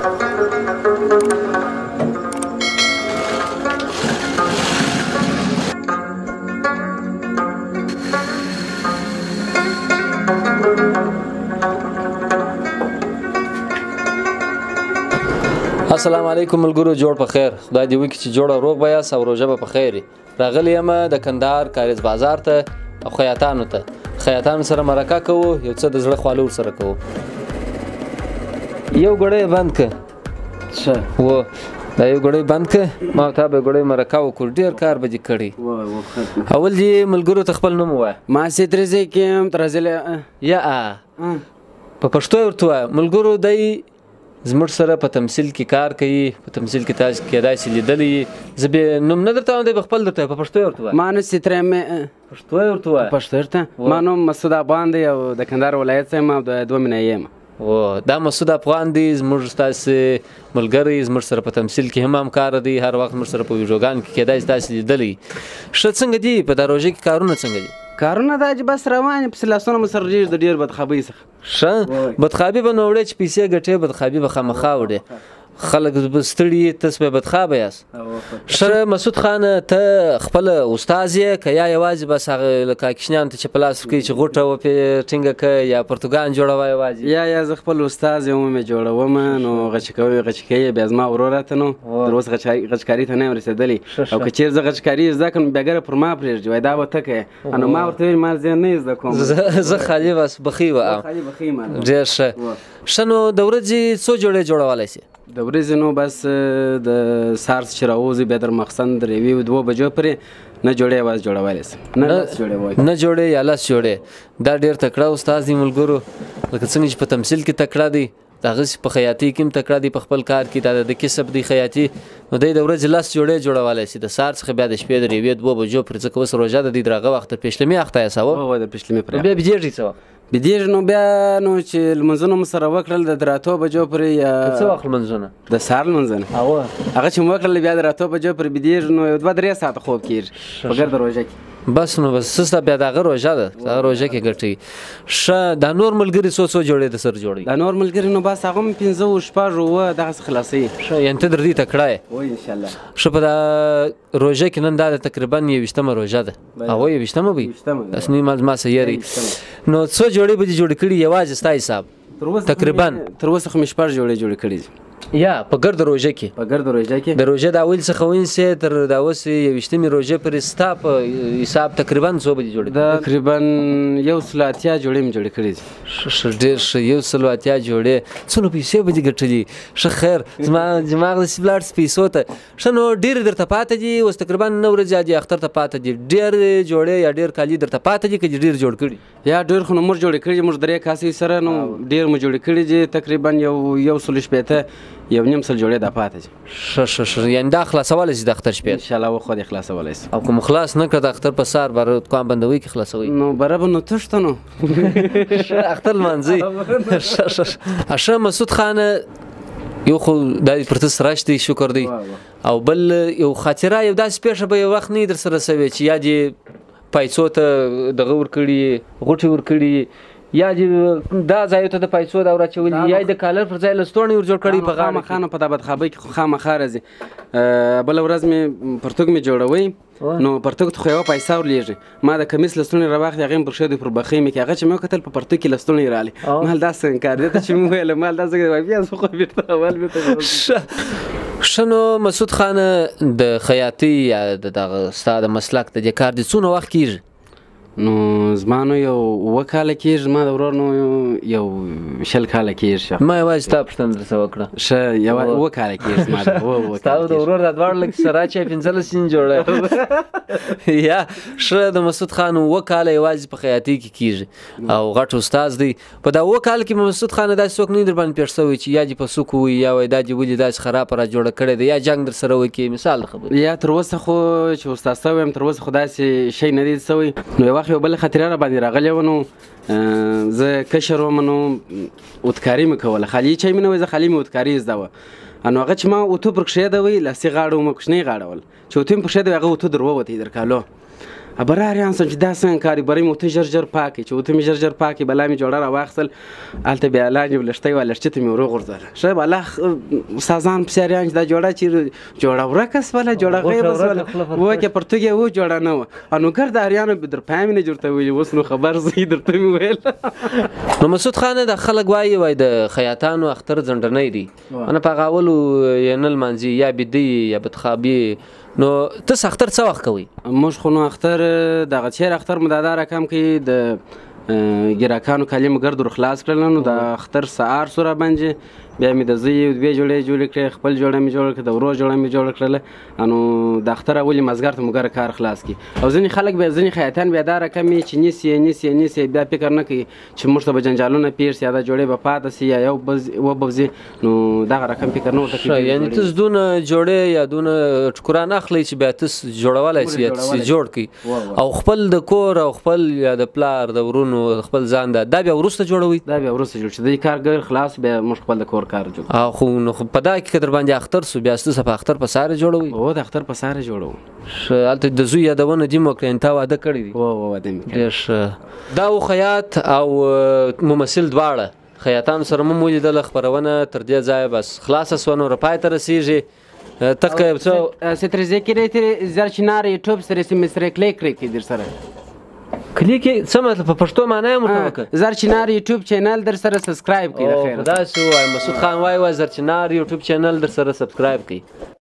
السلام علیکم ملګرو، جوړ په خیر. خدای دې وکړي چې جوړ او روغ به یاست او روژه به په خیر وي. راغلی یم د کندهار کاریز بازار ته او خیاطانو ته. خیاطانو سره مرکه کوو، یو څه د زړه خواله ورسره کوو. یو ګړی بند که ښه و دا یو ګړی بند که ما تا به ګړی مرکه وکړو. ډېر کار به دې کړی. اول دې ملګرو ته خپل نوم ووایه. ما سیترزی کیم ترزلی یا په پښتو یې ورته ووایه. ملګرو دی زموږ سره په تمثیل کې کار کوي. په تمثیل کې تاسو کېدای شي لیدلی. زه بیا نوم نه درته وایم، دی به خپل درته په پښتو یې ورته وایه. ما نو سیترمې پښتو یې ورته وایه. پښتو ورته ما نوم مسعود افغان دی او د کندهار ولایت څخه یم او د دوه یم. دا مسعود افغان دی، زموږ ستاسې ملګری، زموږ سره په تمثیل کې هم همکاره دی. هر وخت موږ سره په ویډیوګانو کې کېدای شي تاسو لیدلی. ښه څنګه دي په دا روژه کې کارونه څنګه دي؟ کارونه دا چې بس روان پسې لاسونه مو سره رېږي د ډېر بدخابۍ څخه. ښه بدخابي به نه وړې چې پیسې ګټې، بدخابي به خامخا وړې. خلک به ستړي، تاسو به بدخابه یاست. ښه مسعود خان، ته خپل استاد یې که یا یوازې بس هغه لکه کشنیانو ته چې په لاس ورکوي چې غوټه وپې ټینګه که یا پرتوګان جوړوه یوازې؟ یا زه خپل استاد یم مې جوړوم نو غچ کوي. بیا زما ورور راته نو تر اوسه غچکاري ته نه یم رسېدلی. او که چېرې زه غچکاري زده کړم بیا ګره پر ما پرېږدي، وایي دا به ته کوې. نو ما ورته ویل ما زه نه زده کوم، زه خالي بس بخي وم. ډېر ښه. ښه نو د ورځې څو جوړې جوړولی شي؟ د ورځې نو بس د سهار چې راوځي بیا در مخصن در یوې 2 بجو پورې نه جوړې یوازې جوړولی شم. نه جوړې یا لس جوړې. دا ډېر تکړه استاد دی ملګرو. لکه څنګه چې په تمثیل کې تکړه دی، دغسې په خیاطي کې هم تکړه دی. په خپل کار کې دا د کسب دی خیاطي. نو دی د ورځې 10 جوړې جوړولی شي. د سهار څخه بیا د شپې د 1-2 بجو پورې، ځکه اوس روژه د دی د هغه وخت تر پیشلمي اخته یاست. د پیشلمي پورې بیا بېدېږئ څه وخت؟ بېدېږي نو بیا نو چې لمونځونه مو سره وکړل د 8 بجو پورې یا څه وخت لمونځونه؟ د سهار لمونځونه هغه چې مو وکړل بیا د 8 بجو پورې بېدېږي نو یو 2-3 ساعته خوب کېږي په ګرده روژه کې. بس نو بس سسته بیا دغه روژه ده، دغه روژه کې ګټي. ښه دا نور ملګري څو جوړې د سره جوړوي؟ دا نور ملګري نو بس هغه هم 15 شپږ اووه دغسې خلاصوي. ښه یعنې ته در دې تکړه یې. انشاءالله. ښه په دا روژه کې نن دا د تقریبا 21مه روژه ده. هغه 21مه به وي؟ داسې نه ما څه یاري. نو څو جوړې به دې جوړې کړي یوازې ستا حساب؟ تقریبا تر اوسه خو مې 6 جوړې جوړې کړي دي. یا په ګرده روژه کې؟ په ګرده روژه کې د روژې د اول څخه ونیسې تر دا اوس 21مې روژې پورې ستا په حساب تقریبا څو بجې جوړې؟ تقریبا 180 جوړې مې جوړې کړي دي. ښه ډېر ښه. 180 جوړې. څونه پیسې به دې ګټلي؟ ښه خیر زما دماغ داسې ولاړ پیسو ته. ښه نو ډېرې درته پاته دي اوس تقریبا 9 ورځې دي اختر ته پاته دي. ډېر جوړې یا ډېر کالي درته پاته دي که دې ډېر جوړ کړي؟ یا ډېر خو نو موږ جوړې کړي دي. موږ 3 کاسې سره نو ډېر مو جوړې کړي دي. تقریبا 160 یو نیم سل جوړې دا پاته دي. ښه یعنې دا خلاصولی شي د اختر شپې؟ انشاءالله وخت دې خلاصولی شي. او که مو خلاص نه کړه د اختر په سهار بره دوکان بندوي کې خلاصوي؟ نو بره به نو تښته نو ښه اختر لمانځئ. ښه مسعود خان، یو خو دا پر ته سرش دی، شکر دی. او بل یو خاطره یو داسې پیښه به یو وخت نه در سره سوې چې یا دې پیسو ته دغه ورکړي، غوټې ورکړي، یا دې دا ځایو ته د پیسو دا وراچولي، یا د کالر پر ځای لستوڼي ور جوړ کړي په غاړه کې؟ خامخا په دا بدخابۍ کې خو خامخا راځي. بله ورځ مې پرتوګ مې جوړوئ نو پرتوګ ته خو یوه پیسه ورلېږي. ما د کمیس لستوڼي راواخلې هغې مې پر ښه دی پر بخۍ مې کې هغه چې مې وکتل په پرتوګ کې لستوڼي راغلې. مال دا څنګه کار دی ته چې مې وویل مال دا څنګه وایي بیا زه خو بېرته اول ښه نو مسعود خان، د خیاطۍ یا د دغه ستا د مسلک د دې کار دې څونه وخت کېږي؟ نو زما نو یو 7 کاله کېږي. زما د ورور نو یو 20 کاله کېږي. ما یوازې ستا پوښتنه درڅه وکړه. ښه 7 کاله کېږي زما ستا د ورور دا دواړه لکه سره چې 15 سین جوړه. یا ښه د مسعود خان 7 کاله یوازې په خیاطۍ کې کېږي او غټ استاد دی. په دا 7 کاله کې مسعود خان داسې څوک نه در باندې پېښ شوی چې یا دې په سوک ووایي یا وایي دا دې ولې داسې خرابه را جوړه کړې ده یا جنګ در سره وکړي؟ مثال د خبرې. یا تر اوسه خو چې استاد شوی یم تر اوسه خو داسې شی نه دی شوی. نو یو وخت یو بله خاطره را باندې راغلې وه. نو زه کشر وم نو اوتکاري مې کوله. خالي چای مې نه وی، زه خالي مې اوتکاري زده وه. نو هغه چې ما اوتو پر کښېده وی لاسي غاړه ومه کوچنۍ غاړه ول چې اوتو مې پر کښېده وی هغه اوتو در ووتی در کالو. ابره اریان سم چې دا څنګه کاری بري مو ته ژر پاکي چې وته مې ژر پاکي بلا مې جوړه را واخصل الته بیا لاندې ولشتي ولشتي مې ورو غورځل شه بلا سازان پسریان دا جوړه چې جوړه ورکس ولا جوړه غیب ولا و کې پرتګي و جوړه نه و انو ګر د اریانو بدر پام نه جوړته وي اوس نو خبر زی درته مې ویل نو مسعود خان د خلک وای د خیاطانو اختر زندنۍ دي انا په غاولو ینل منځي یا بدی یا بدخابي نو تاسو اختر څه وخت کوي موږ خو نو اختر دغه چیر اختر مدادا رقم کې د ګراکانو کلیم ګرد خلاص کړل نو د اختر سهار سره باندې بیا مې د زی دوه جوړې کړې خپل جوړه مې جوړ کړ د ورو جوړه مې جوړ کړل انو د اختر اولي مزګر ته مګر کار خلاص کی او ځنی خلک به ځنی خیاطان بیا دا رقم چې نسی بیا فکر نه کوي چې موږ ته به جنجالونه پیښ یا د جوړې به پاتې سي یا یو و بوزي نو دا رقم فکر نه وته یعنی تاسو دونه جوړې یا دونه ټکران اخلي چې بیا تاسو جوړولای سي جوړ کی او خپل د کور او خپل یا د پلار د ورونو خپل ځان دا بیا ورسته جوړوي دا بیا ورسته جوړ چې د کارګر خلاص بیا موږ خپل د کور کار جوړ خو نو په دا کې در باندې اختر سو بیا ستاسو په اختر په ساره جوړوي او د اختر په ساره جوړو شالته د زوی یادونه دي مو کړه انت واده کړی دی او واده مې دا خیاط او ممثل دواړه خیاطان سره مو لیدل خبرونه تر دې ځای بس خلاص سونه روپای تر رسیږي تک څو سترځي کې زرچنار یوټیوب سره سمستر کلیک کړئ در سره کلیک څه مطلب په پښتو معنی مطابق زرچنار یوټیوب چینل در سره سبسکرایب کړئ خیر دا سو مسعود خان وای زرچنار یوټیوب چینل در سره سبسکرایب کړئ